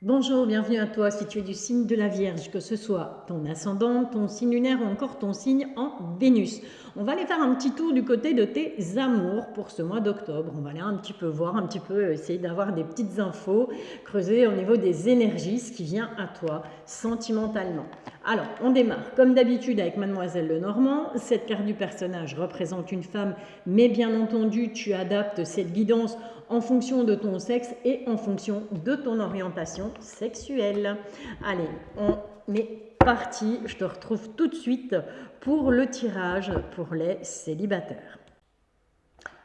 Bonjour, bienvenue à toi si tu es du signe de la Vierge, que ce soit ton ascendant, ton signe lunaire ou encore ton signe en Vénus. On va aller faire un petit tour du côté de tes amours pour ce mois d'octobre. On va aller un petit peu voir, un petit peu essayer d'avoir des petites infos, creuser au niveau des énergies, ce qui vient à toi sentimentalement. Alors, on démarre comme d'habitude avec Mademoiselle Lenormand. Cette carte du personnage représente une femme, mais bien entendu, tu adaptes cette guidance en fonction de ton sexe et en fonction de ton orientation sexuelle. Allez, on est parti. Je te retrouve tout de suite pour le tirage pour les célibataires.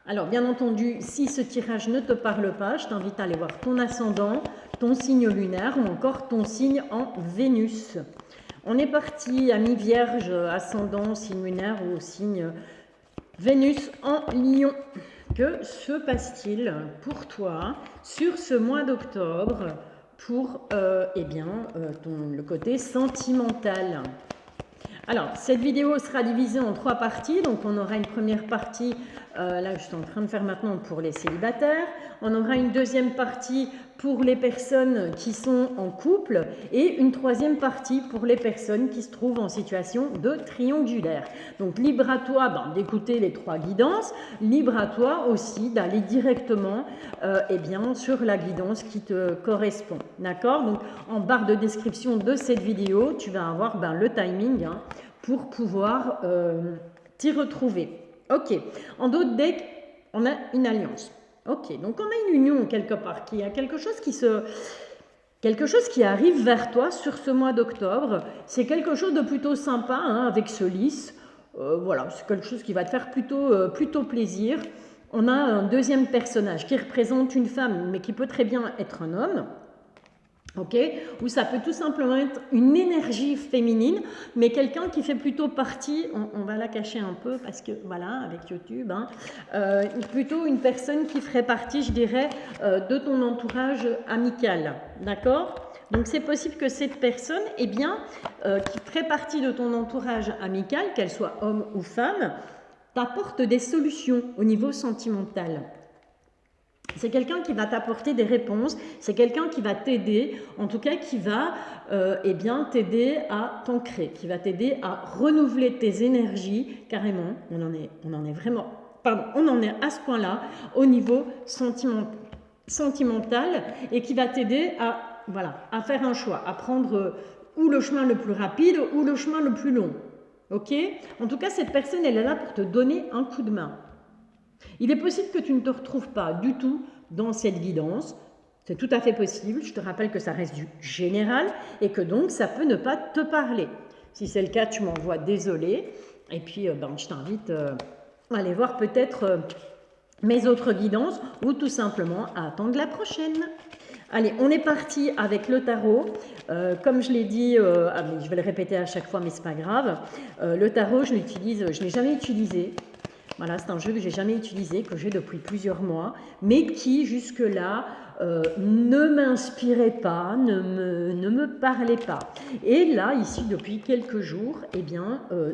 Alors, bien entendu, si ce tirage ne te parle pas, je t'invite à aller voir ton ascendant, ton signe lunaire ou encore ton signe en Vénus. On est parti, ami Vierge, ascendant, signe lunaire ou signe Vénus en Lion. Que se passe-t-il pour toi sur ce mois d'octobre pour le côté sentimental? Alors, cette vidéo sera divisée en 3 parties. Donc, on aura une première partie, là je suis en train de faire maintenant pour les célibataires. On aura une deuxième partie pour les personnes qui sont en couple et une troisième partie pour les personnes qui se trouvent en situation de triangulaire. Donc, libre à toi d'écouter les 3 guidances, libre à toi aussi d'aller directement sur la guidance qui te correspond. D'accord? Donc, en barre de description de cette vidéo, tu vas avoir le timing pour pouvoir t'y retrouver. Ok, en d'autres decks, on a une alliance. Ok, donc on a une union quelque part, qui a quelque chose qui arrive vers toi sur ce mois d'octobre. C'est quelque chose de plutôt sympa avec ce lys. Voilà, c'est quelque chose qui va te faire plutôt plaisir. On a un deuxième personnage qui représente une femme, mais qui peut très bien être un homme. Ok, ou ça peut tout simplement être une énergie féminine, mais quelqu'un qui fait plutôt partie, on va la cacher un peu parce que voilà, avec YouTube, plutôt une personne qui ferait partie, je dirais, de ton entourage amical, d'accord? Donc c'est possible que cette personne, qui ferait partie de ton entourage amical, qu'elle soit homme ou femme, t'apporte des solutions au niveau sentimental. C'est quelqu'un qui va t'apporter des réponses, c'est quelqu'un qui va t'aider, en tout cas qui va t'aider à t'ancrer, qui va t'aider à renouveler tes énergies, carrément, on en est vraiment, on en est à ce point-là au niveau sentimental et qui va t'aider à faire un choix, à prendre ou le chemin le plus rapide ou le chemin le plus long. Ok? En tout cas, cette personne, elle est là pour te donner un coup de main. Il est possible que tu ne te retrouves pas du tout dans cette guidance. C'est tout à fait possible. Je te rappelle que ça reste du général et que donc ça peut ne pas te parler. Si c'est le cas, tu m'envoies désolé. Et puis, je t'invite à aller voir peut-être mes autres guidances ou tout simplement à attendre la prochaine. Allez, on est parti avec le tarot. Comme je l'ai dit, je vais le répéter à chaque fois, mais c'est pas grave. Le tarot, je l'ai jamais utilisé. Voilà, c'est un jeu que j'ai jamais utilisé, que j'ai depuis plusieurs mois, mais qui jusque-là ne m'inspirait pas, ne me parlait pas. Et là, ici, depuis quelques jours,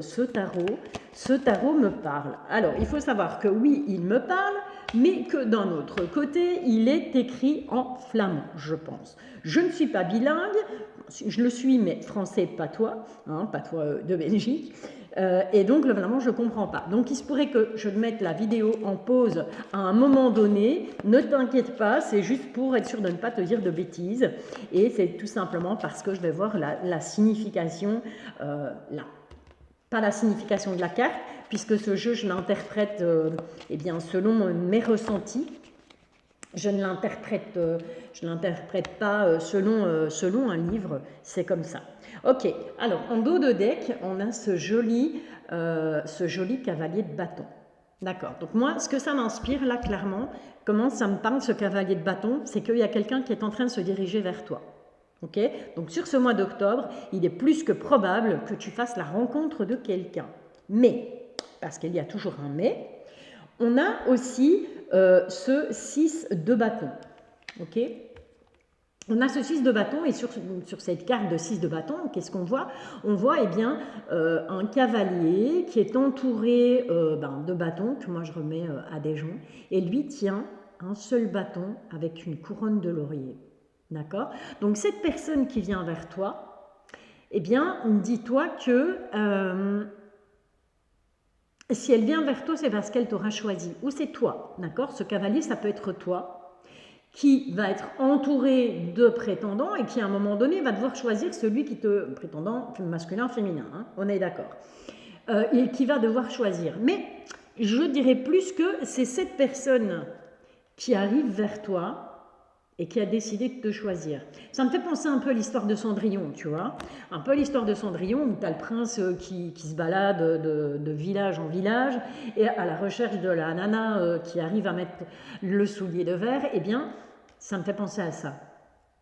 ce tarot me parle. Alors, il faut savoir que oui, il me parle, mais que d'un autre côté, il est écrit en flamand, je pense. Je ne suis pas bilingue, je le suis, mais français patois, patois de Belgique. Et donc, le flamand, je ne comprends pas. Donc, il se pourrait que je mette la vidéo en pause à un moment donné. Ne t'inquiète pas, c'est juste pour être sûr de ne pas te dire de bêtises. Et c'est tout simplement parce que je vais voir la signification, pas la signification de la carte, puisque ce jeu, je l'interprète selon mes ressentis. Je ne l'interprète pas selon un livre, c'est comme ça. Ok, alors en dos de deck, on a ce joli cavalier de bâton. D'accord, donc moi, ce que ça m'inspire là, clairement, comment ça me parle ce cavalier de bâton, c'est qu'il y a quelqu'un qui est en train de se diriger vers toi. Ok, donc sur ce mois d'octobre, il est plus que probable que tu fasses la rencontre de quelqu'un. Mais, parce qu'il y a toujours un mais, on a aussi ce 6 de bâton. Ok, on a ce 6 de bâton et sur cette carte de 6 de bâton, qu'est-ce qu'on voit? On voit un cavalier qui est entouré de bâtons que moi je remets à des gens et lui tient un seul bâton avec une couronne de laurier. D'accord? Donc, cette personne qui vient vers toi, eh bien, dis-toi que si elle vient vers toi, c'est parce qu'elle t'aura choisi. Ou c'est toi, d'accord? Ce cavalier, ça peut être toi, qui va être entouré de prétendants et qui, à un moment donné, va devoir choisir celui qui te... Prétendant masculin, féminin, hein, on est d'accord. Et qui va devoir choisir. Mais je dirais plus que c'est cette personne qui arrive vers toi et qui a décidé de te choisir. Ça me fait penser un peu à l'histoire de Cendrillon, tu vois. Un peu l'histoire de Cendrillon où tu as le prince qui se balade de village en village et à la recherche de la nana qui arrive à mettre le soulier de verre. Eh bien, ça me fait penser à ça.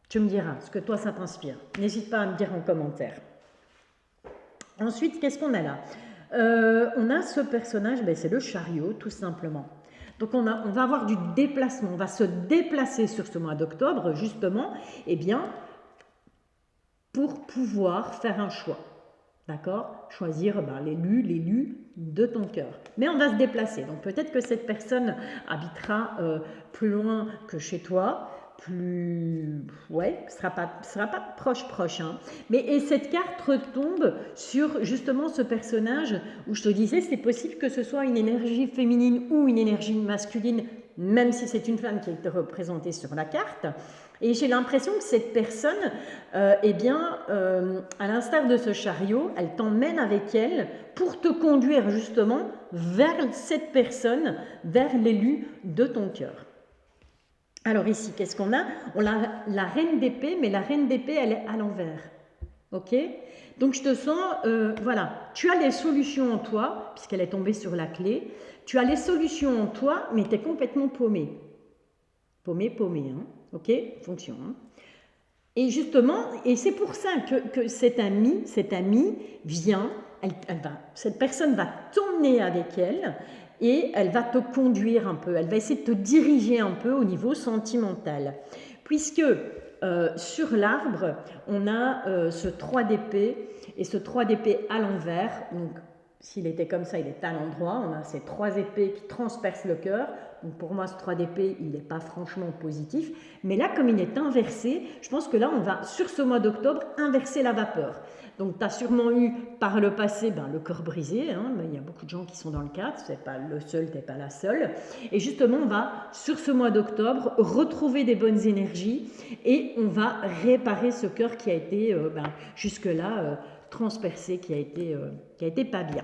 Tu me diras ce que toi ça t'inspire. N'hésite pas à me dire en commentaire. Ensuite, qu'est-ce qu'on a là? On a ce personnage, ben, c'est le chariot, tout simplement. Donc on va avoir du déplacement, on va se déplacer sur ce mois d'octobre, justement, eh bien, pour pouvoir faire un choix. D'accord? Choisir l'élu de ton cœur. Mais on va se déplacer. Donc peut-être que cette personne habitera plus loin que chez toi, sera pas proche, hein. Et cette carte retombe sur justement ce personnage où je te disais, c'est possible que ce soit une énergie féminine ou une énergie masculine, même si c'est une femme qui est représentée sur la carte. Et j'ai l'impression que cette personne, à l'instar de ce chariot, elle t'emmène avec elle pour te conduire justement vers cette personne, vers l'élu de ton cœur. Alors ici, qu'est-ce qu'on a? On a la reine d'épée, mais la reine d'épée, elle est à l'envers. Ok? Donc je te sens, voilà, tu as les solutions en toi, puisqu'elle est tombée sur la clé. Tu as les solutions en toi, mais tu es complètement paumé. Paumé, hein? Ok? Fonction. Hein? Et justement, et c'est pour ça que cette amie vient, cette personne va t'emmener avec elle et elle va te conduire un peu, elle va essayer de te diriger un peu au niveau sentimental. Puisque sur l'arbre, on a ce 3 d'épée et ce 3 d'épée à l'envers. Donc, s'il était comme ça, il est à l'endroit. On a ces 3 épées qui transpercent le cœur. Donc pour moi, ce 3 d'épée, il n'est pas franchement positif. Mais là, comme il est inversé, je pense que là, on va, sur ce mois d'octobre, inverser la vapeur. Donc tu as sûrement eu par le passé le cœur brisé. Hein, il y a beaucoup de gens qui sont dans le cas. Tu n'es pas le seul, tu n'es pas la seule. Et justement, on va, sur ce mois d'octobre, retrouver des bonnes énergies et on va réparer ce cœur qui a été jusque-là transpercé, qui a été pas bien.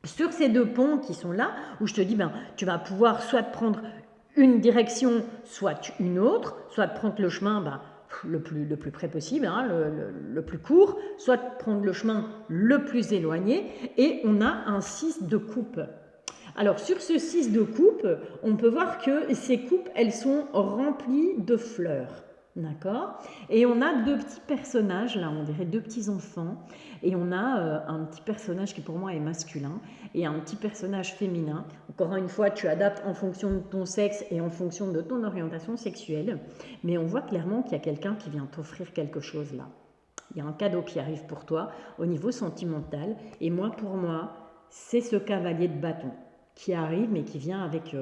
Sur ces 2 ponts qui sont là, où je te dis, tu vas pouvoir soit prendre une direction, soit une autre, soit prendre le chemin le plus près possible, hein, le plus court, soit prendre le chemin le plus éloigné, et on a un 6 de coupe. Alors sur ce 6 de coupe, on peut voir que ces coupes, elles sont remplies de fleurs. D'accord? Et on a 2 petits personnages, là on dirait 2 petits enfants, et on a un petit personnage qui pour moi est masculin, et un petit personnage féminin. Encore une fois, tu adaptes en fonction de ton sexe et en fonction de ton orientation sexuelle, mais on voit clairement qu'il y a quelqu'un qui vient t'offrir quelque chose là. Il y a un cadeau qui arrive pour toi au niveau sentimental, et pour moi, c'est ce cavalier de bâton qui arrive, mais qui vient avec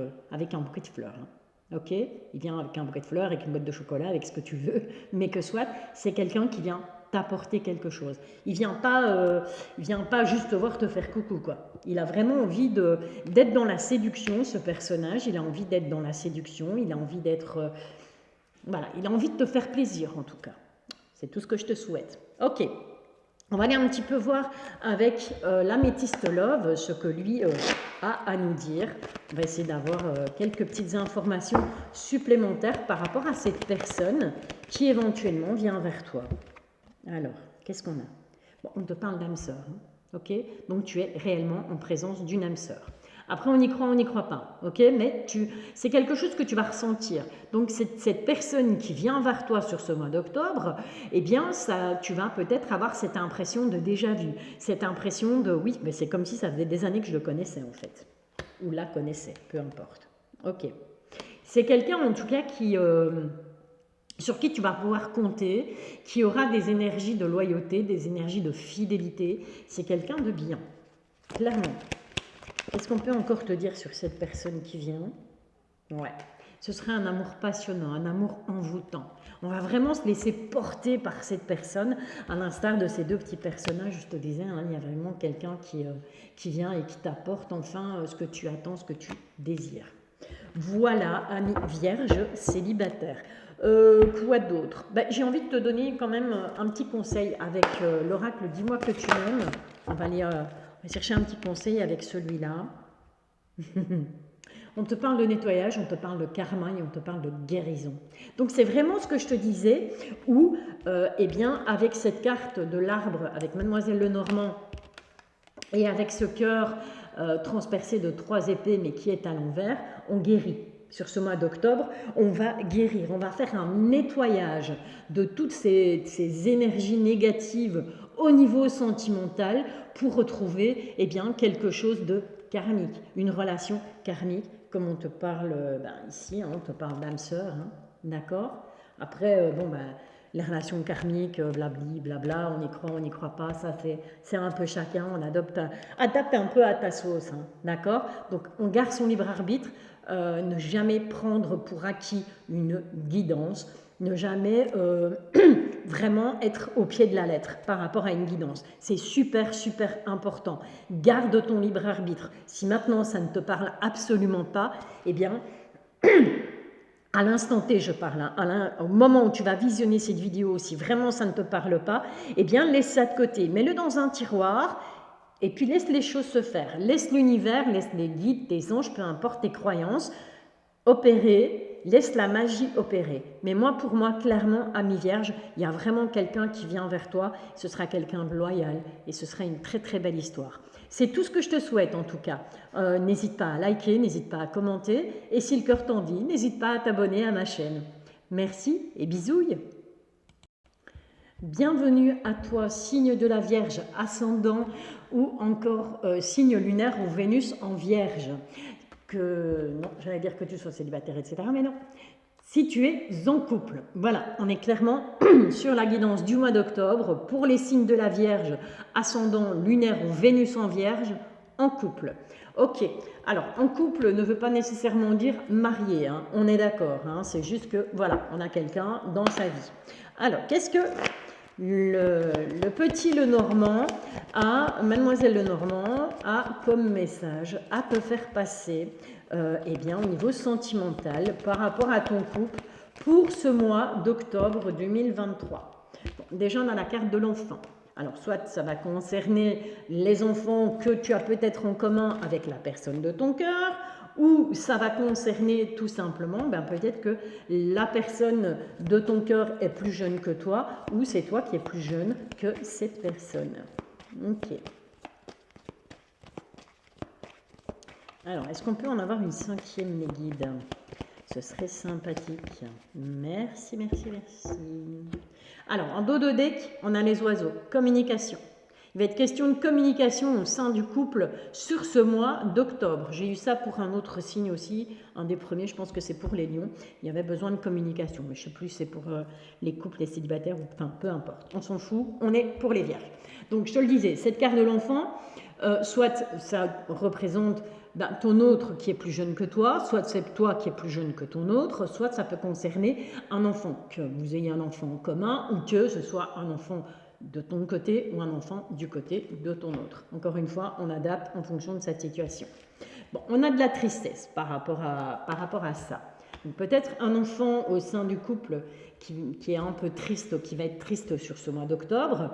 un bouquet de fleurs. Hein. Ok, il vient avec un bouquet de fleurs, avec une boîte de chocolat, avec ce que tu veux, mais que soit, c'est quelqu'un qui vient t'apporter quelque chose. Il vient pas juste te voir te faire coucou, quoi. Il a vraiment envie d'être dans la séduction, ce personnage. Il a envie d'être dans la séduction. Il a envie d'être, il a envie de te faire plaisir, en tout cas. C'est tout ce que je te souhaite. Ok. On va aller un petit peu voir avec l'améthyste Love ce que lui a à nous dire. On va essayer d'avoir quelques petites informations supplémentaires par rapport à cette personne qui éventuellement vient vers toi. Alors, qu'est-ce qu'on a? On te parle d'âme sœur. Hein, ok? Donc tu es réellement en présence d'une âme sœur. Après, on y croit pas, ok? Mais c'est quelque chose que tu vas ressentir. Donc, cette personne qui vient vers toi sur ce mois d'octobre, eh bien, tu vas peut-être avoir cette impression de déjà vu, cette impression de oui, mais c'est comme si ça faisait des années que je le connaissais en fait, ou la connaissais, peu importe. Ok. C'est quelqu'un en tout cas sur qui tu vas pouvoir compter, qui aura des énergies de loyauté, des énergies de fidélité. C'est quelqu'un de bien, clairement. Qu'est-ce qu'on peut encore te dire sur cette personne qui vient? Ouais. Ce serait un amour passionnant, un amour envoûtant. On va vraiment se laisser porter par cette personne, à l'instar de ces deux petits personnages. Je te disais, hein, il y a vraiment quelqu'un qui vient et qui t'apporte enfin ce que tu attends, ce que tu désires. Voilà, ami vierge célibataire. Quoi d'autre? J'ai envie de te donner quand même un petit conseil avec l'oracle Dis-moi que tu m'aimes. On va chercher un petit conseil avec celui-là. On te parle de nettoyage, on te parle de karma et on te parle de guérison. Donc c'est vraiment ce que je te disais, où, eh bien, avec cette carte de l'arbre, avec Mademoiselle Lenormand, et avec ce cœur transpercé de 3 épées, mais qui est à l'envers, on guérit. Sur ce mois d'octobre, on va guérir, on va faire un nettoyage de toutes ces énergies négatives au niveau sentimental pour retrouver eh bien, quelque chose de karmique, une relation karmique, comme on te parle ici, hein, on te parle d'âme-sœur, hein, d'accord? Après, les relations karmiques, blabli, blabla, on y croit, on n'y croit pas, ça c'est un peu chacun, on adapte un peu à ta sauce, hein, d'accord? Donc on garde son libre arbitre, ne jamais prendre pour acquis une guidance, ne jamais vraiment être au pied de la lettre par rapport à une guidance. C'est super, super important. Garde ton libre arbitre. Si maintenant ça ne te parle absolument pas, eh bien, à l'instant T, je parle, hein, au moment où tu vas visionner cette vidéo, si vraiment ça ne te parle pas, eh bien, laisse ça de côté. Mets-le dans un tiroir et puis laisse les choses se faire. Laisse l'univers, laisse les guides, tes anges, peu importe tes croyances, opérer, laisse la magie opérer. Mais moi, pour moi, clairement, ami vierge, il y a vraiment quelqu'un qui vient vers toi, ce sera quelqu'un de loyal et ce sera une très très belle histoire. C'est tout ce que je te souhaite en tout cas. N'hésite pas à liker, n'hésite pas à commenter et si le cœur t'en dit, n'hésite pas à t'abonner à ma chaîne. Merci et bisouilles. Bienvenue à toi, signe de la Vierge, ascendant ou encore signe lunaire ou Vénus en Vierge. Non, j'allais dire que tu sois célibataire, etc. Mais non, si tu es en couple. Voilà, on est clairement sur la guidance du mois d'octobre pour les signes de la Vierge, ascendant lunaire ou Vénus en Vierge, en couple. Ok, alors en couple ne veut pas nécessairement dire marié, hein, on est d'accord, hein, c'est juste que voilà, on a quelqu'un dans sa vie. Alors, qu'est-ce que le petit Lenormand Mademoiselle Lenormand a comme message à te faire passer eh bien, au niveau sentimental par rapport à ton couple pour ce mois d'octobre 2023. Bon, déjà, on a la carte de l'enfant. Alors, soit ça va concerner les enfants que tu as peut-être en commun avec la personne de ton cœur, ou ça va concerner tout simplement, peut-être que la personne de ton cœur est plus jeune que toi, ou c'est toi qui es plus jeune que cette personne. Ok. Alors, est-ce qu'on peut en avoir une 5e, mes guides? Ce serait sympathique. Merci, merci, merci. Alors, en dos de deck, on a les oiseaux. Communication. Il va être question de communication au sein du couple sur ce mois d'octobre. J'ai eu ça pour un autre signe aussi, un des premiers, je pense que c'est pour les lions. Il y avait besoin de communication, mais je ne sais plus si c'est pour les couples, les célibataires, ou enfin, peu importe. On s'en fout, on est pour les vierges. Donc, je te le disais, cette carte de l'enfant, soit ça représente ton autre qui est plus jeune que toi, soit c'est toi qui es plus jeune que ton autre, soit ça peut concerner un enfant, que vous ayez un enfant en commun ou que ce soit un enfant de ton côté ou un enfant du côté de ton autre. Encore une fois, on adapte en fonction de cette situation. Bon, on a de la tristesse par rapport à ça. Peut-être un enfant au sein du couple qui est un peu triste, qui va être triste sur ce mois d'octobre,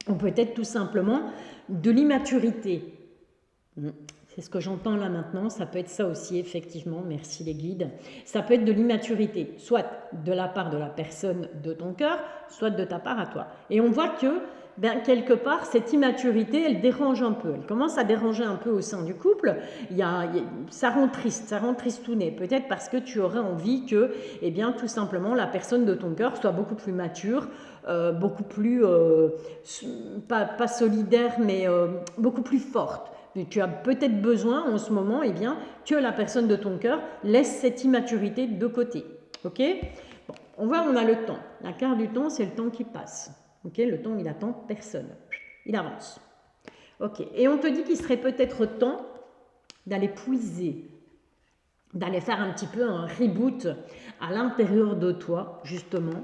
ou peut-être tout simplement de l'immaturité. C'est ce que j'entends là maintenant, ça peut être ça aussi effectivement, merci les guides. Ça peut être de l'immaturité, soit de la part de la personne de ton cœur, soit de ta part à toi. Et on voit que, quelque part, cette immaturité, elle dérange un peu. Elle commence à déranger un peu au sein du couple. Ça rend tristounet. Peut-être parce que tu aurais envie que, eh bien, tout simplement, la personne de ton cœur soit beaucoup plus mature, beaucoup plus, pas solidaire, mais beaucoup plus forte. Tu as peut-être besoin en ce moment eh bien, que la personne de ton cœur laisse cette immaturité de côté. Ok? Bon, on voit, on a le temps. La carte du temps, c'est le temps qui passe. Ok? Le temps, il attend personne. Il avance. Ok. Et on te dit qu'il serait peut-être temps d'aller puiser d'aller faire un petit peu un reboot à l'intérieur de toi, justement,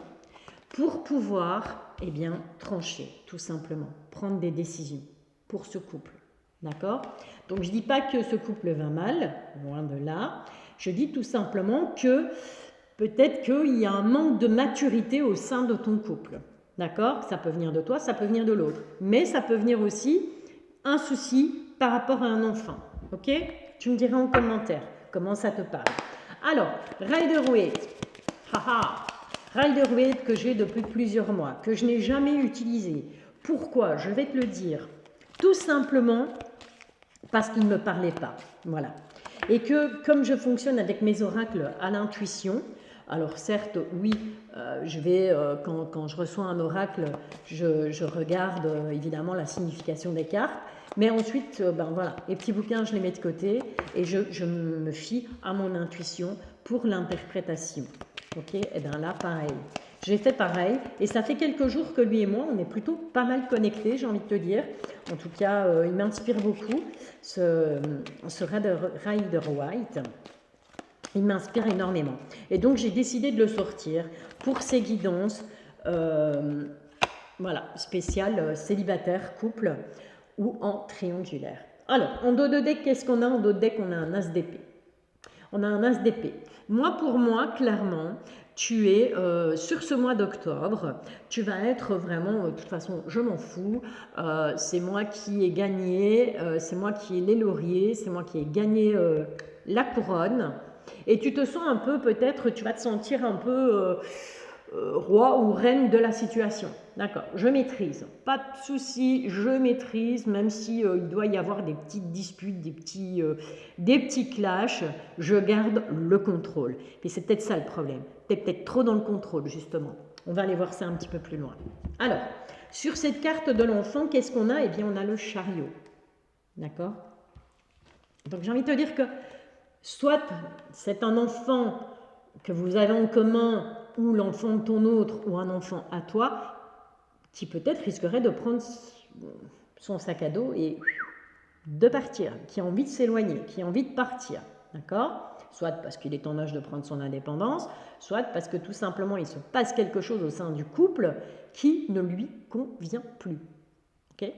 pour pouvoir, eh bien, trancher, tout simplement, prendre des décisions pour ce couple. D'accord? Donc, je ne dis pas que ce couple va mal, loin de là. Je dis tout simplement que peut-être qu'il y a un manque de maturité au sein de ton couple. D'accord? Ça peut venir de toi, ça peut venir de l'autre. Mais ça peut venir aussi un souci par rapport à un enfant. Ok? Tu me diras en commentaire comment ça te parle. Alors, Rider-Waite. Haha! Rider-Waite que j'ai depuis plusieurs mois, que je n'ai jamais utilisé. Pourquoi? Je vais te le dire. Tout simplement parce qu'il ne me parlait pas. Voilà. Et que comme je fonctionne avec mes oracles à l'intuition, alors certes, oui, je vais, quand je reçois un oracle, je regarde évidemment la signification des cartes, mais ensuite, ben voilà, les petits bouquins, je les mets de côté et je me fie à mon intuition pour l'interprétation. Ok, et bien là, pareil. J'ai fait pareil et ça fait quelques jours que lui et moi, on est plutôt pas mal connectés, j'ai envie de te dire. En tout cas, il m'inspire beaucoup, ce Rider-Waite. Il m'inspire énormément. Et donc, j'ai décidé de le sortir pour ses guidances, voilà, spéciales, célibataire, couple ou en triangulaire. Alors, en dos de deck, qu'est-ce qu'on a? En dos de deck, on a un as d'épée. On a un as d'épée. Moi, pour moi, clairement, tu es sur ce mois d'octobre, tu vas être vraiment, de toute façon, je m'en fous, c'est moi qui ai gagné, c'est moi qui ai les lauriers, c'est moi qui ai gagné la couronne. Et tu te sens un peu, peut-être, tu vas te sentir un peu roi ou reine de la situation. D'accord, je maîtrise, pas de souci, je maîtrise, même si il doit y avoir des petites disputes, des petits clashs, je garde le contrôle. Et c'est peut-être ça le problème, tu es peut-être trop dans le contrôle, justement. On va aller voir ça un petit peu plus loin. Alors, sur cette carte de l'enfant, qu'est-ce qu'on a? Eh bien, on a le chariot. D'accord? Donc, j'ai envie de te dire que soit c'est un enfant que vous avez en commun ou l'enfant de ton autre ou un enfant à toi qui peut-être risquerait de prendre son sac à dos et de partir, qui a envie de s'éloigner, qui a envie de partir, d'accord? Soit parce qu'il est en âge de prendre son indépendance, soit parce que tout simplement il se passe quelque chose au sein du couple qui ne lui convient plus, ok?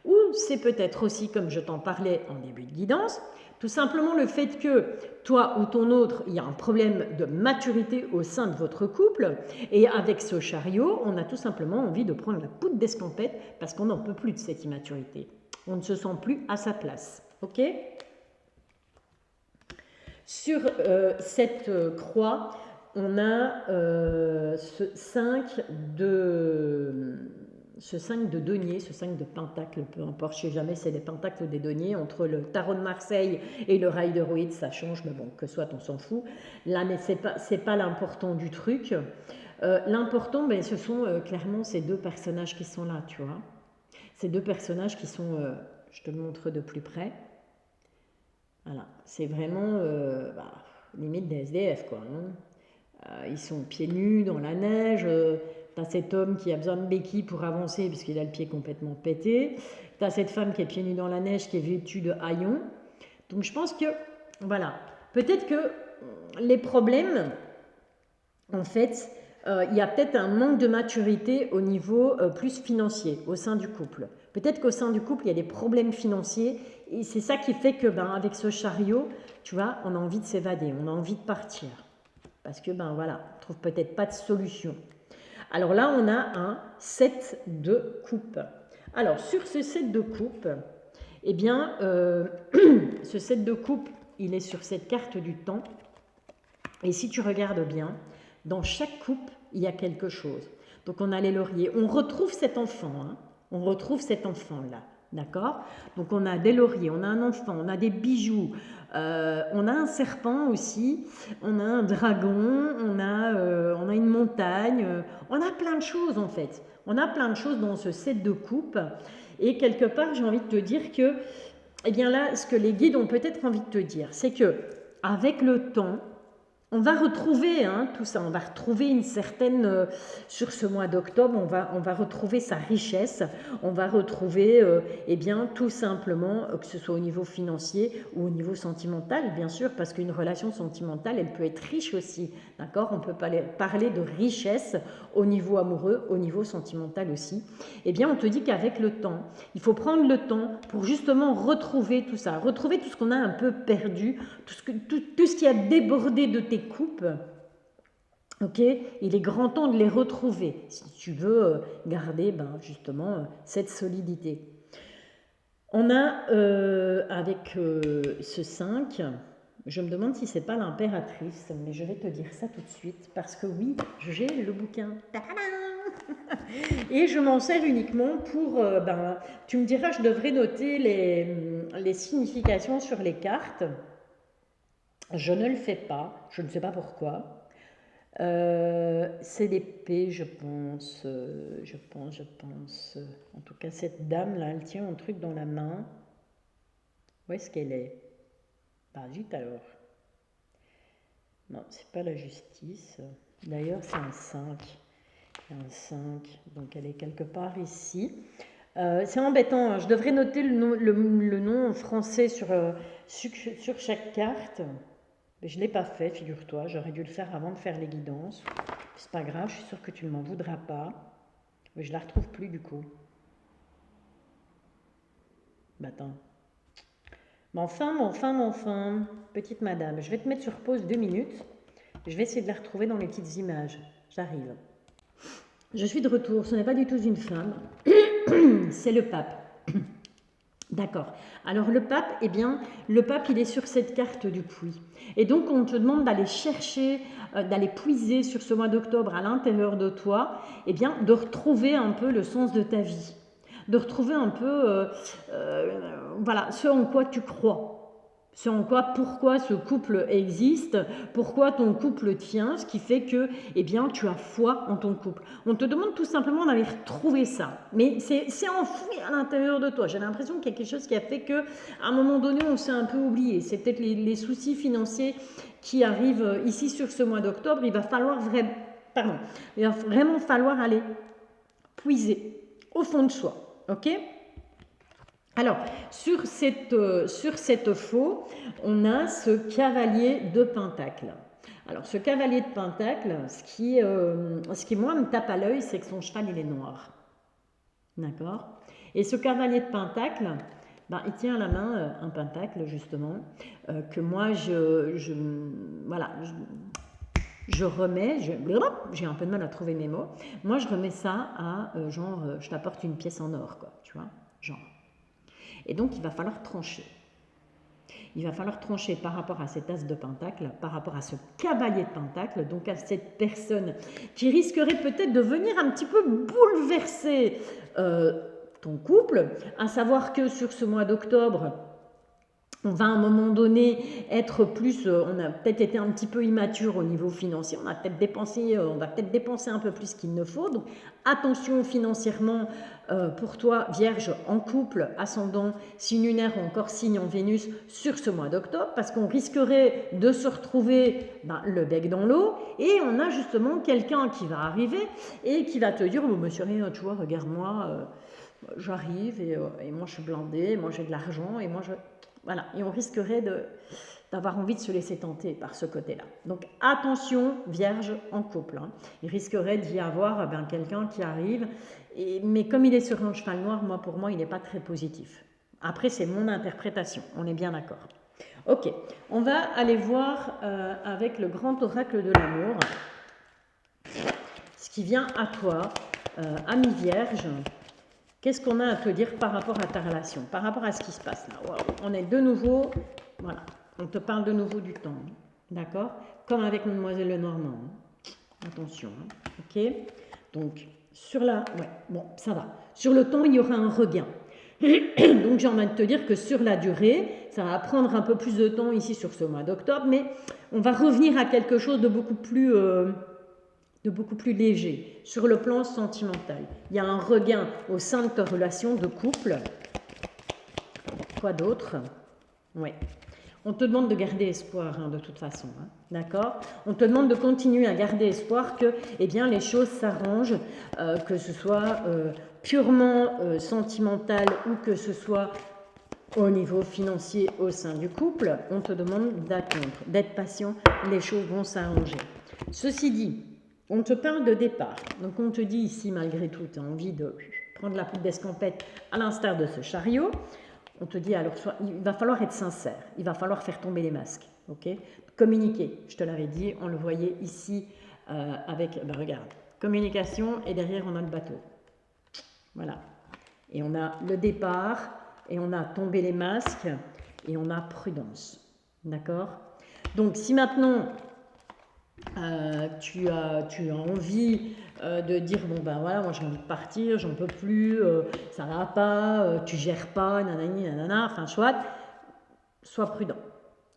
Ou c'est peut-être aussi, comme je t'en parlais en début de guidance, tout simplement le fait que toi ou ton autre, il y a un problème de maturité au sein de votre couple et avec ce chariot, on a tout simplement envie de prendre la poudre d'escampette parce qu'on n'en peut plus de cette immaturité. On ne se sent plus à sa place. Ok? Sur cette croix, on a ce 5 de denier, ce 5 de pentacle, peu importe, je ne sais jamais, c'est des pentacles ou des deniers, entre le tarot de Marseille et le Rider-Waite, ça change, mais bon, que soit, on s'en fout. Là, mais c'est pas l'important du truc. L'important, ben, ce sont clairement ces deux personnages qui sont là, tu vois. Ces deux personnages qui sont, je te le montre de plus près. Voilà, c'est vraiment limite des SDF, quoi. Hein. Ils sont pieds nus dans la neige. Tu as cet homme qui a besoin de béquilles pour avancer puisqu'il a le pied complètement pété. Tu as cette femme qui est pieds nus dans la neige qui est vêtue de haillons. Donc je pense que, voilà, peut-être que les problèmes, en fait, il y a peut-être un manque de maturité au niveau plus financier au sein du couple. Peut-être qu'au sein du couple, il y a des problèmes financiers et c'est ça qui fait que, avec ce chariot, tu vois, on a envie de s'évader, on a envie de partir. Parce que, voilà, on ne trouve peut-être pas de solution. Alors là, on a un 7 de coupe. Alors, sur ce 7 de coupe, eh bien, ce 7 de coupe, il est sur cette carte du temps. Et si tu regardes bien, dans chaque coupe, il y a quelque chose. Donc, on a les lauriers. On retrouve cet enfant, hein. On retrouve cet enfant-là, d'accord? Donc, on a des lauriers, on a un enfant, on a des bijoux, on a un serpent aussi, on a un dragon, on a une montagne, on a plein de choses en fait. On a plein de choses dans ce set de coupe. Et quelque part, j'ai envie de te dire que, eh bien là, ce que les guides ont peut-être envie de te dire, c'est que avec le temps, on va retrouver tout ça, on va retrouver une certaine, sur ce mois d'octobre, on va retrouver sa richesse, on va retrouver, eh bien, tout simplement, que ce soit au niveau financier ou au niveau sentimental, bien sûr, parce qu'une relation sentimentale, elle peut être riche aussi, d'accord? On peut parler de richesse au niveau amoureux, au niveau sentimental aussi. Eh bien, on te dit qu'avec le temps, il faut prendre le temps pour justement retrouver tout ça, retrouver tout ce qu'on a un peu perdu, tout ce qui a débordé de tes coupes, ok, il est grand temps de les retrouver si tu veux garder justement cette solidité. On a avec ce 5, je me demande si c'est pas l'impératrice, mais je vais te dire ça tout de suite parce que oui, j'ai le bouquin. Et je m'en sers uniquement pour, tu me diras, je devrais noter les significations sur les cartes. Je ne le fais pas, je ne sais pas pourquoi. C'est l'épée, je pense. En tout cas, cette dame-là, elle tient un truc dans la main. Où est-ce qu'elle est? Bah, vite alors. Non, c'est pas la justice. D'ailleurs, c'est un 5. Un 5, donc elle est quelque part ici. C'est embêtant, hein. Je devrais noter le nom français sur chaque carte. Mais je ne l'ai pas fait, figure-toi. J'aurais dû le faire avant de faire les guidances. C'est pas grave, je suis sûre que tu ne m'en voudras pas. Mais je la retrouve plus du coup. Bah attends. Mais enfin, petite madame, je vais te mettre sur pause 2 minutes. Je vais essayer de la retrouver dans les petites images. J'arrive. Je suis de retour, ce n'est pas du tout une femme, c'est le pape. D'accord. Alors le pape, eh bien, le pape, il est sur cette carte du puits. Et donc, on te demande d'aller chercher, d'aller puiser sur ce mois d'octobre à l'intérieur de toi, eh bien, de retrouver un peu le sens de ta vie. De retrouver un peu, voilà, ce en quoi tu crois. Ce en quoi, pourquoi ce couple existe, pourquoi ton couple tient, ce qui fait que, eh bien, tu as foi en ton couple. On te demande tout simplement d'aller retrouver ça, mais c'est enfoui à l'intérieur de toi. J'ai l'impression qu'il y a quelque chose qui a fait que, à un moment donné, on s'est un peu oublié. C'est peut-être les soucis financiers qui arrivent ici sur ce mois d'octobre. Il va vraiment falloir aller puiser au fond de soi, ok ? Alors, sur cette faux, on a ce cavalier de pentacle. Alors, ce cavalier de pentacle, ce qui moi, me tape à l'œil, c'est que son cheval, il est noir. D'accord? Et ce cavalier de pentacle, il tient à la main un pentacle, justement, que moi, je remets, j'ai un peu de mal à trouver mes mots, moi, je remets ça à, je t'apporte une pièce en or, quoi, tu vois, genre. Et donc, il va falloir trancher. Il va falloir trancher par rapport à cet as de pentacle, par rapport à ce cavalier de pentacle, donc à cette personne qui risquerait peut-être de venir un petit peu bouleverser ton couple, à savoir que sur ce mois d'octobre, on va à un moment donné être plus, on a peut-être été un petit peu immature au niveau financier, on va peut-être dépenser un peu plus qu'il ne faut. Donc attention financièrement pour toi, Vierge, en couple, ascendant, signe lunaire ou encore signe en Vénus sur ce mois d'octobre, parce qu'on risquerait de se retrouver le bec dans l'eau, et on a justement quelqu'un qui va arriver et qui va te dire, oh, monsieur, tu vois, regarde-moi, j'arrive et moi je suis blindée, moi j'ai de l'argent et moi je... Voilà, et on risquerait d'avoir envie de se laisser tenter par ce côté-là. Donc attention, Vierge en couple. Hein. Il risquerait d'y avoir quelqu'un qui arrive, mais comme il est sur un cheval noir, pour moi, il n'est pas très positif. Après, c'est mon interprétation, on est bien d'accord. Ok, on va aller voir avec le grand oracle de l'amour, ce qui vient à toi, ami Vierge. Qu'est-ce qu'on a à te dire par rapport à ta relation, par rapport à ce qui se passe là? Wow. On est de nouveau, voilà, on te parle de nouveau du temps, d'accord? Comme avec Mademoiselle Lenormand. Attention, ok? Donc, sur la... Ouais, bon, ça va. Sur le temps, il y aura un regain. Donc, j'ai envie de te dire que sur la durée, ça va prendre un peu plus de temps ici sur ce mois d'octobre, mais on va revenir à quelque chose de beaucoup plus léger sur le plan sentimental. Il y a un regain au sein de ta relation de couple. Quoi d'autre? Ouais. On te demande de garder espoir, hein, de toute façon, hein, d'accord? On te demande de continuer à garder espoir que eh bien, les choses s'arrangent, que ce soit purement sentimental ou que ce soit au niveau financier au sein du couple. On te demande d'attendre, d'être patient, les choses vont s'arranger. Ceci dit, on te parle de départ. Donc on te dit ici, malgré tout, tu as envie de prendre la poudre d'escampette à l'instar de ce chariot. On te dit alors, il va falloir être sincère, il va falloir faire tomber les masques, ok? Communiquer, je te l'avais dit, on le voyait ici avec, ben regarde, communication et derrière on a le bateau. Voilà. Et on a le départ et on a tombé les masques et on a prudence, d'accord? Donc si maintenant tu as envie de dire bon ben voilà, moi j'ai envie de partir, j'en peux plus, ça va pas, tu gères pas, nanani nanana, enfin soit, sois prudent,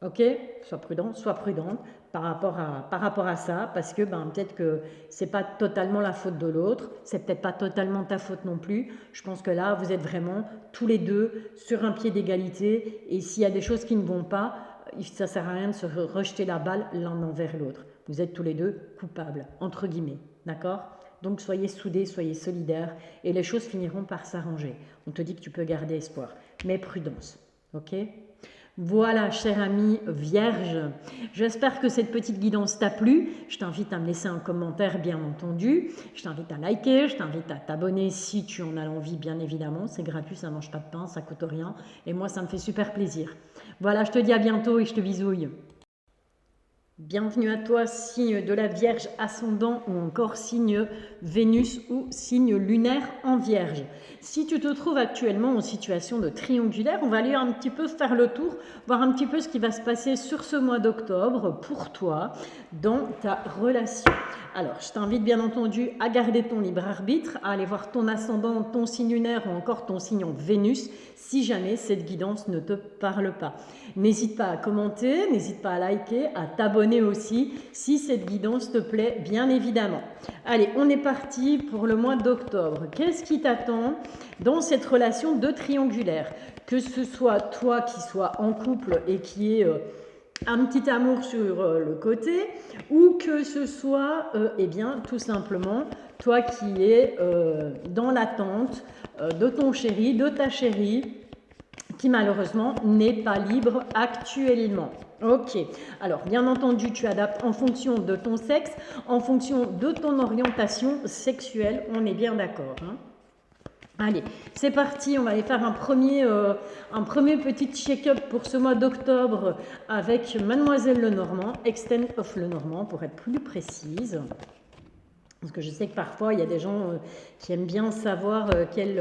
ok? Sois prudent, sois prudente par rapport à ça, parce que ben peut-être que c'est pas totalement la faute de l'autre, c'est peut-être pas totalement ta faute non plus. Je pense que là vous êtes vraiment tous les deux sur un pied d'égalité, et s'il y a des choses qui ne vont pas, ça sert à rien de se rejeter la balle l'un envers l'autre. Vous êtes tous les deux coupables, entre guillemets, d'accord? Donc soyez soudés, soyez solidaires et les choses finiront par s'arranger. On te dit que tu peux garder espoir, mais prudence, ok? Voilà, cher ami vierge, j'espère que cette petite guidance t'a plu. Je t'invite à me laisser un commentaire, bien entendu. Je t'invite à liker, je t'invite à t'abonner si tu en as l'envie, bien évidemment. C'est gratuit, ça ne mange pas de pain, ça ne coûte rien. Et moi, ça me fait super plaisir. Voilà, je te dis à bientôt et je te bisouille. Bienvenue à toi, signe de la Vierge ascendant ou encore signe Vénus ou signe lunaire en Vierge. Si tu te trouves actuellement en situation de triangulaire, on va aller un petit peu faire le tour, voir un petit peu ce qui va se passer sur ce mois d'octobre pour toi dans ta relation. Alors, je t'invite bien entendu à garder ton libre arbitre, à aller voir ton ascendant, ton signe lunaire ou encore ton signe en Vénus si jamais cette guidance ne te parle pas. N'hésite pas à commenter, n'hésite pas à liker, à t'abonner aussi si cette guidance te plaît, bien évidemment. Allez, on est parti pour le mois d'octobre. Qu'est-ce qui t'attend dans cette relation de triangulaire? Que ce soit toi qui sois en couple et qui ait un petit amour sur le côté, ou que ce soit, eh bien, tout simplement, toi qui es dans l'attente de ton chéri, de ta chérie, qui malheureusement n'est pas libre actuellement. Ok, alors bien entendu tu adaptes en fonction de ton sexe, en fonction de ton orientation sexuelle, on est bien d'accord, hein? Allez, c'est parti, on va aller faire un premier petit check-up pour ce mois d'octobre avec Mademoiselle Lenormand, Extend of Lenormand pour être plus précise. Parce que je sais que parfois, il y a des gens qui aiment bien savoir quel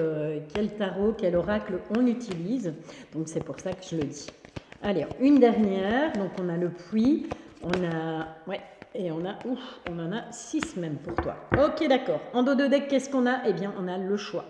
tarot, quel oracle on utilise. Donc, c'est pour ça que je le dis. Allez, une dernière. Donc, on a le puits. On a... Ouais, et on en a 6 même pour toi. Ok, d'accord. En dos de deck, qu'est-ce qu'on a? Eh bien, on a le choix.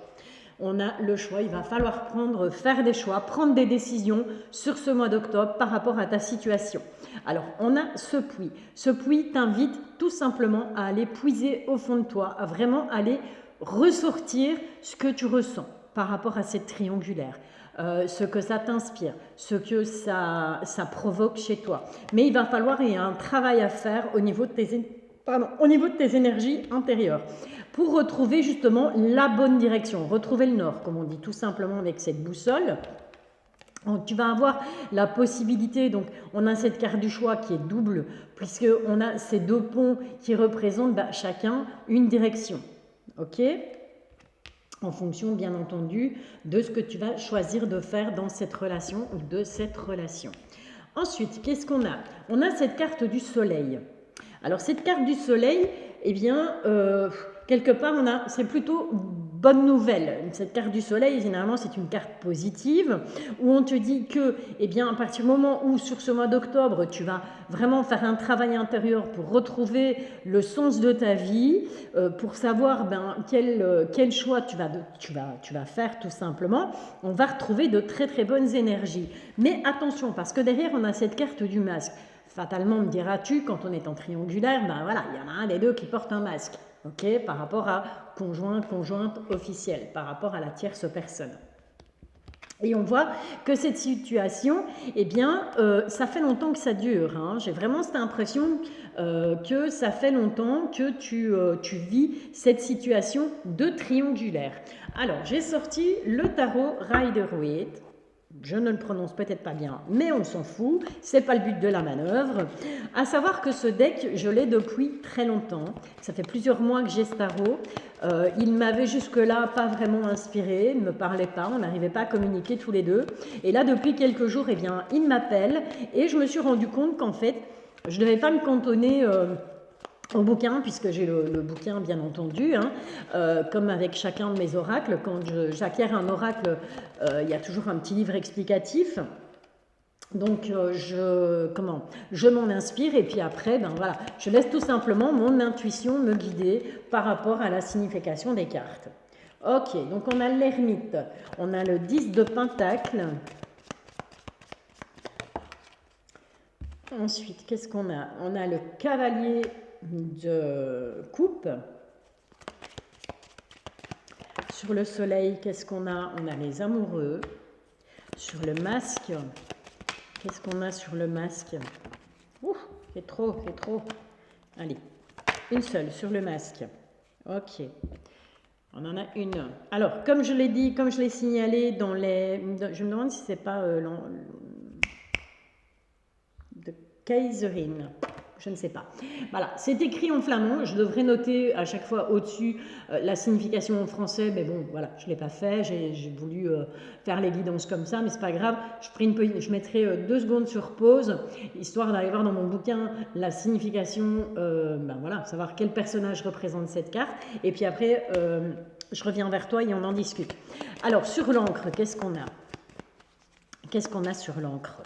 On a le choix, il va falloir faire des choix, prendre des décisions sur ce mois d'octobre par rapport à ta situation. Alors, on a ce puits. Ce puits t'invite tout simplement à aller puiser au fond de toi, à vraiment aller ressortir ce que tu ressens par rapport à cette triangulaire. Ce que ça t'inspire, ce que ça provoque chez toi. Mais il va falloir, il y a un travail à faire au niveau de tes énergies intérieures pour retrouver justement la bonne direction, retrouver le nord, comme on dit tout simplement avec cette boussole. Donc, tu vas avoir la possibilité, donc on a cette carte du choix qui est double, puisqu'on a ces 2 ponts qui représentent chacun une direction. Ok ? En fonction, bien entendu, de ce que tu vas choisir de faire dans cette relation ou de cette relation. Ensuite, qu'est-ce qu'on a? On a cette carte du soleil. Alors, cette carte du soleil, eh bien, quelque part, c'est plutôt bonne nouvelle. Cette carte du soleil, généralement, c'est une carte positive où on te dit que, eh bien, à partir du moment où, sur ce mois d'octobre, tu vas vraiment faire un travail intérieur pour retrouver le sens de ta vie, pour savoir quel choix tu vas faire tout simplement, on va retrouver de très très bonnes énergies. Mais attention, parce que derrière, on a cette carte du masque. Fatalement, me diras-tu, quand on est en triangulaire, ben voilà, il y en a un des deux qui porte un masque, ok, par rapport à conjointe officielle, par rapport à la tierce personne. Et on voit que cette situation, eh bien, ça fait longtemps que ça dure. Hein. J'ai vraiment cette impression que ça fait longtemps que tu vis cette situation de triangulaire. Alors, j'ai sorti le tarot Rider-Waite. Je ne le prononce peut-être pas bien, mais on s'en fout, c'est pas le but de la manœuvre. À savoir que ce deck, je l'ai depuis très longtemps. Ça fait plusieurs mois que j'ai ce tarot. Il m'avait jusque-là pas vraiment inspiré, il ne me parlait pas, on n'arrivait pas à communiquer tous les deux. Et là, depuis quelques jours, eh bien, il m'appelle et je me suis rendu compte qu'en fait, je ne devais pas me cantonner au bouquin, puisque j'ai le bouquin bien entendu, hein, comme avec chacun de mes oracles. Quand j'acquiers un oracle, il y a toujours un petit livre explicatif. Donc je m'en inspire et puis après, ben voilà, je laisse tout simplement mon intuition me guider par rapport à la signification des cartes. Ok, donc on a l'ermite, on a le 10 de pentacle. Ensuite, qu'est-ce qu'on a? On a le cavalier de coupe. Sur le soleil, qu'est-ce qu'on a? On a les amoureux. Sur le masque, qu'est-ce qu'on a sur le masque? Ouh, c'est trop, c'est trop. Allez, une seule sur le masque. Ok, on en a une. Alors, comme je l'ai dit, comme je l'ai signalé dans les... Je me demande si c'est pas de Kaiserin. Je ne sais pas. Voilà, c'est écrit en flamand. Je devrais noter à chaque fois au-dessus la signification en français, mais bon, voilà, je ne l'ai pas fait. J'ai voulu faire les guidances comme ça, mais c'est pas grave. Je mettrai 2 secondes sur pause, histoire d'aller voir dans mon bouquin la signification, ben voilà, savoir quel personnage représente cette carte. Et puis après, je reviens vers toi et on en discute. Alors, sur l'encre, qu'est-ce qu'on a? Qu'est-ce qu'on a sur l'encre?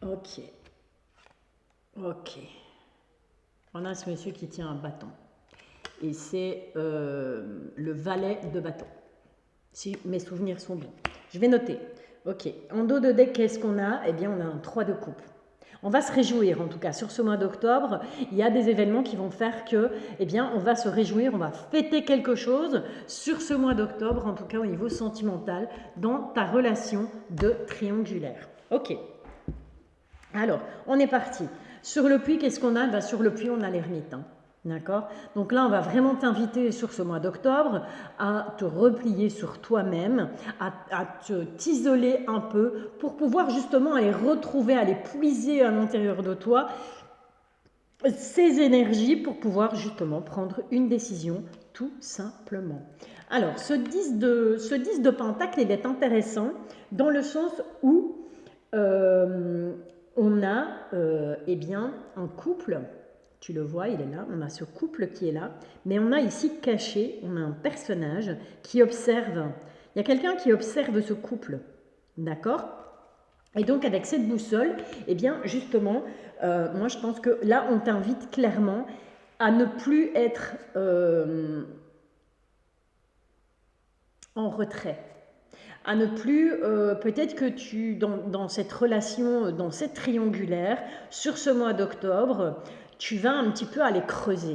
Ok. Ok. On a ce monsieur qui tient un bâton. Et c'est le valet de bâton. Si mes souvenirs sont bons. Je vais noter. Ok. En dos de deck, qu'est-ce qu'on a? Eh bien, on a un 3 de coupe. On va se réjouir, en tout cas, sur ce mois d'octobre. Il y a des événements qui vont faire que, eh bien, on va se réjouir, on va fêter quelque chose sur ce mois d'octobre, en tout cas au niveau sentimental, dans ta relation de triangulaire. Ok. Alors, on est parti. Sur le puits, qu'est-ce qu'on a? Ben, sur le puits, on a l'ermite. Hein. D'accord? Donc là, on va vraiment t'inviter sur ce mois d'octobre à te replier sur toi-même, à t'isoler un peu pour pouvoir justement aller retrouver, aller puiser à l'intérieur de toi ces énergies pour pouvoir justement prendre une décision tout simplement. Alors, ce 10 de pentacle, il est intéressant dans le sens où on a eh bien, un couple, tu le vois, il est là, on a ce couple qui est là, mais on a ici caché, on a un personnage qui observe, il y a quelqu'un qui observe ce couple, d'accord? Et donc avec cette boussole, eh bien justement, moi je pense que là on t'invite clairement à ne plus être en retrait. À ne plus, peut-être que tu, dans cette relation, dans cette triangulaire, sur ce mois d'octobre, tu vas un petit peu aller creuser.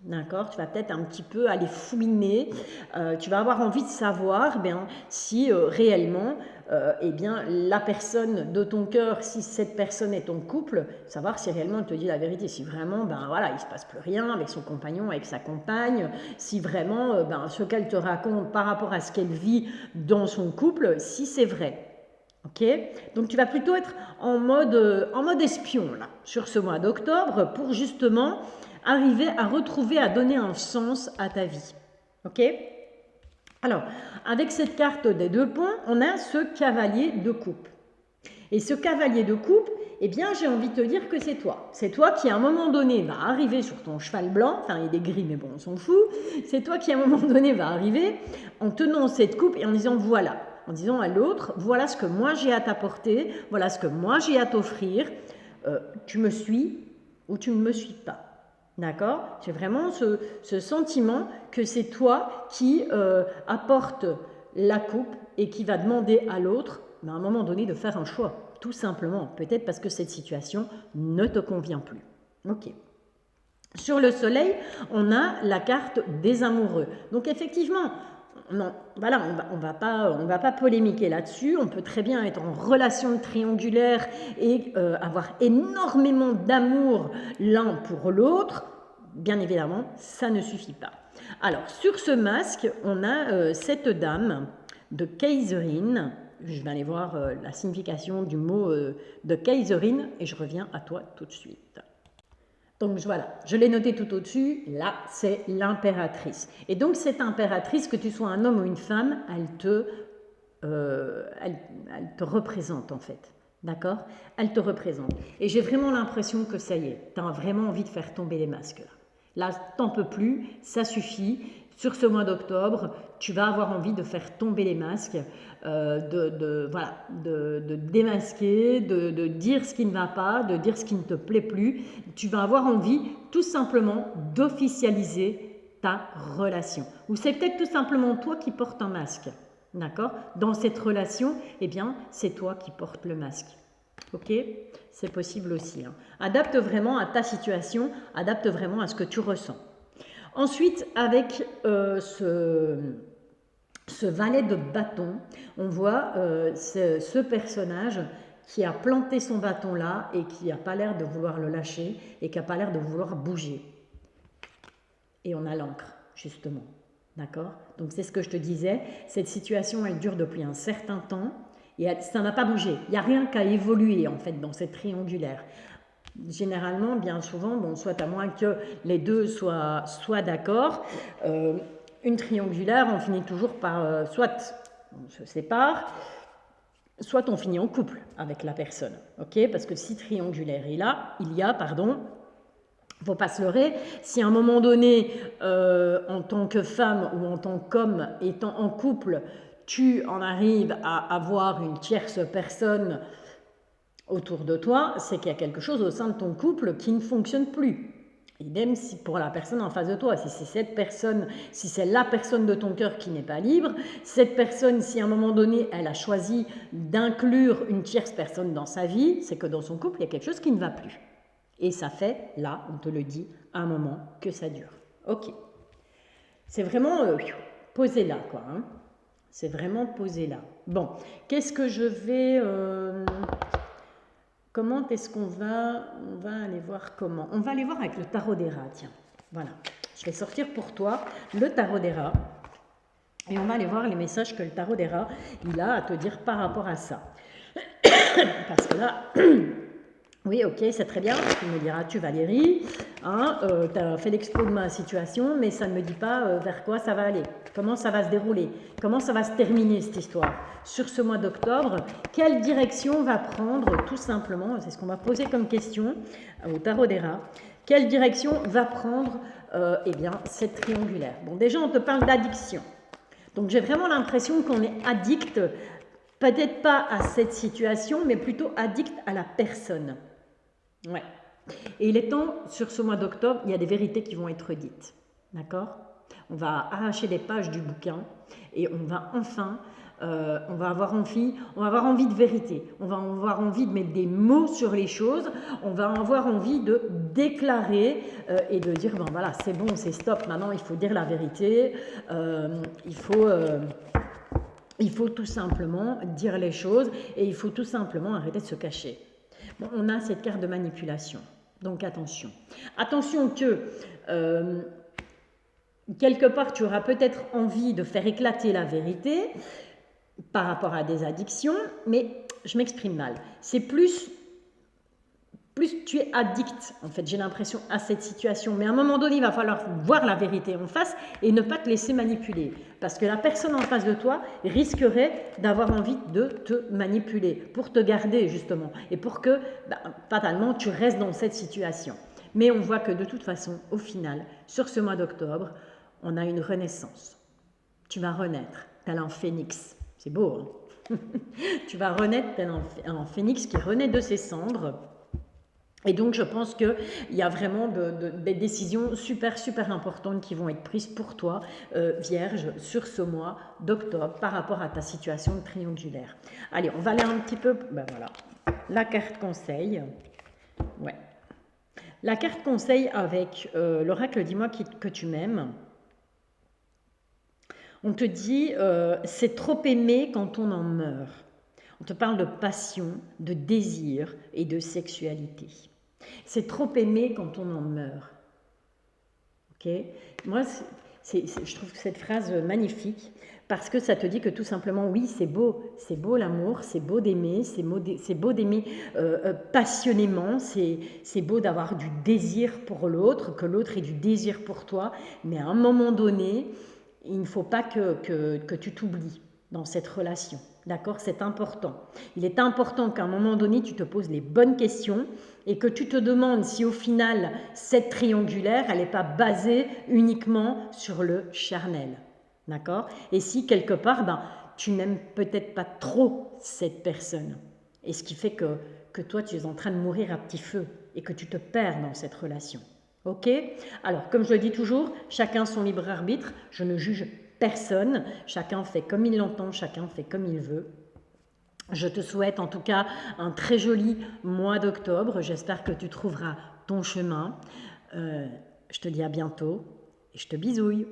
D'accord? Tu vas peut-être un petit peu aller fouiner, tu vas avoir envie de savoir si réellement eh bien, la personne de ton cœur, si cette personne est ton couple, savoir si réellement elle te dit la vérité, si vraiment voilà, il ne se passe plus rien avec son compagnon, avec sa compagne, si vraiment ce qu'elle te raconte par rapport à ce qu'elle vit dans son couple, si c'est vrai. Ok? Donc tu vas plutôt être en mode espion là, sur ce mois d'octobre pour justement arriver à retrouver, à donner un sens à ta vie. Ok? Alors, avec cette carte des 2 points, on a ce cavalier de coupe. Et ce cavalier de coupe, eh bien, j'ai envie de te dire que c'est toi. C'est toi qui, à un moment donné, va arriver sur ton cheval blanc, enfin, il est gris, mais bon, on s'en fout. C'est toi qui, à un moment donné, va arriver en tenant cette coupe et en disant, voilà, en disant à l'autre, voilà ce que moi j'ai à t'apporter, voilà ce que moi j'ai à t'offrir, tu me suis ou tu ne me suis pas. D'accord? J'ai vraiment ce sentiment que c'est toi qui apporte la coupe et qui va demander à l'autre, à un moment donné, de faire un choix. Tout simplement. Peut-être parce que cette situation ne te convient plus. Ok. Sur le soleil, on a la carte des amoureux. Donc effectivement, non, voilà, on va pas polémiquer là-dessus. On peut très bien être en relation triangulaire et avoir énormément d'amour l'un pour l'autre. Bien évidemment, ça ne suffit pas. Alors, sur ce masque, on a cette dame de Kaiserin. Je vais aller voir la signification du mot de Kaiserin et je reviens à toi tout de suite. Donc voilà, je l'ai noté tout au-dessus, là c'est l'impératrice. Et donc cette impératrice, que tu sois un homme ou une femme, elle te représente en fait. D'accord? Elle te représente. Et j'ai vraiment l'impression que ça y est, tu as vraiment envie de faire tomber les masques là. Là, t'en peux plus, ça suffit. Sur ce mois d'octobre, tu vas avoir envie de faire tomber les masques, de démasquer, de dire ce qui ne va pas, de dire ce qui ne te plaît plus. Tu vas avoir envie tout simplement d'officialiser ta relation. Ou c'est peut-être tout simplement toi qui portes un masque. D'accord? Dans cette relation, eh bien, c'est toi qui portes le masque. Ok? C'est possible aussi. Hein. Adapte vraiment à ta situation, adapte vraiment à ce que tu ressens. Ensuite, avec ce valet de bâton, on voit ce personnage qui a planté son bâton là et qui n'a pas l'air de vouloir le lâcher et qui n'a pas l'air de vouloir bouger. Et on a l'encre, justement. D'accord? Donc c'est ce que je te disais, cette situation elle dure depuis un certain temps et ça n'a pas bougé. Il n'y a rien qu'à évoluer en fait dans cette triangulaire. Généralement, bien souvent, bon, soit à moins que les deux soient d'accord, une triangulaire, on finit toujours par soit on se sépare, soit on finit en couple avec la personne. Ok? Parce que si triangulaire il y a, faut pas se leurrer, si à un moment donné, en tant que femme ou en tant qu'homme étant en couple, tu en arrives à avoir une tierce personne autour de toi, c'est qu'il y a quelque chose au sein de ton couple qui ne fonctionne plus. Idem si pour la personne en face de toi, si c'est cette personne, si c'est la personne de ton cœur qui n'est pas libre, cette personne, si à un moment donné, elle a choisi d'inclure une tierce personne dans sa vie, c'est que dans son couple, il y a quelque chose qui ne va plus. Et ça fait, là, on te le dit, un moment que ça dure. Ok. C'est vraiment posé là, quoi. Hein. C'est vraiment posé là. Bon, qu'est-ce que je vais... comment est-ce qu'on va... On va aller voir comment. On va aller voir avec le tarot des rats, tiens. Voilà. Je vais sortir pour toi le tarot des rats. Et on va aller voir les messages que le tarot des rats, il a à te dire par rapport à ça. Parce que là... Oui, ok, c'est très bien, tu me diras-tu Valérie, hein, tu as fait l'expo de ma situation, mais ça ne me dit pas vers quoi ça va aller, comment ça va se dérouler, comment ça va se terminer cette histoire. Sur ce mois d'octobre, quelle direction va prendre tout simplement, c'est ce qu'on va poser comme question au tarot des rats, quelle direction va prendre eh bien, cette triangulaire. Bon, déjà on te parle d'addiction, donc j'ai vraiment l'impression qu'on est addict, peut-être pas à cette situation, mais plutôt addict à la personne. Ouais. Et il est temps, sur ce mois d'octobre, il y a des vérités qui vont être dites. D'accord? On va arracher des pages du bouquin et on va enfin, on va avoir envie de vérité. On va avoir envie de mettre des mots sur les choses. On va avoir envie de déclarer et de dire, ben voilà, c'est bon, c'est stop. Maintenant, il faut dire la vérité. Il faut tout simplement dire les choses et il faut tout simplement arrêter de se cacher. Bon, on a cette carte de manipulation, donc attention. Attention que quelque part tu auras peut-être envie de faire éclater la vérité par rapport à des addictions, mais je m'exprime mal. C'est plus tu es addict, en fait, j'ai l'impression, à cette situation. Mais à un moment donné, il va falloir voir la vérité en face et ne pas te laisser manipuler. Parce que la personne en face de toi risquerait d'avoir envie de te manipuler pour te garder, justement. Et pour que, fatalement, tu restes dans cette situation. Mais on voit que de toute façon, au final, sur ce mois d'octobre, on a une renaissance. Tu vas renaître, tel un phénix. C'est beau, hein? Tu vas renaître tel un phénix qui renaît de ses cendres. Et donc, je pense qu'il y a vraiment des décisions super importantes qui vont être prises pour toi, Vierge, sur ce mois d'octobre par rapport à ta situation triangulaire. Allez, on va aller un petit peu... Ben voilà, la carte conseil. Ouais. La carte conseil avec l'oracle « Dis-moi que tu m'aimes ». On te dit, c'est trop aimé quand on en meurt. On te parle de passion, de désir et de sexualité. C'est trop aimé quand on en meurt. Ok? Moi, je trouve cette phrase magnifique parce que ça te dit que tout simplement, oui, c'est beau l'amour, c'est beau d'aimer, c'est beau d'aimer passionnément, c'est beau d'avoir du désir pour l'autre, que l'autre ait du désir pour toi, mais à un moment donné, il ne faut pas que tu t'oublies dans cette relation. D'accord? C'est important. Il est important qu'à un moment donné, tu te poses les bonnes questions et que tu te demandes si au final, cette triangulaire, elle n'est pas basée uniquement sur le charnel. D'accord? Et si quelque part, ben, tu n'aimes peut-être pas trop cette personne. Et ce qui fait que toi, tu es en train de mourir à petit feu et que tu te perds dans cette relation. Ok? Alors, comme je le dis toujours, chacun son libre arbitre. Je ne juge personne. Chacun fait comme il l'entend, chacun fait comme il veut. Je te souhaite en tout cas un très joli mois d'octobre. J'espère que tu trouveras ton chemin. Je te dis à bientôt et je te bisouille.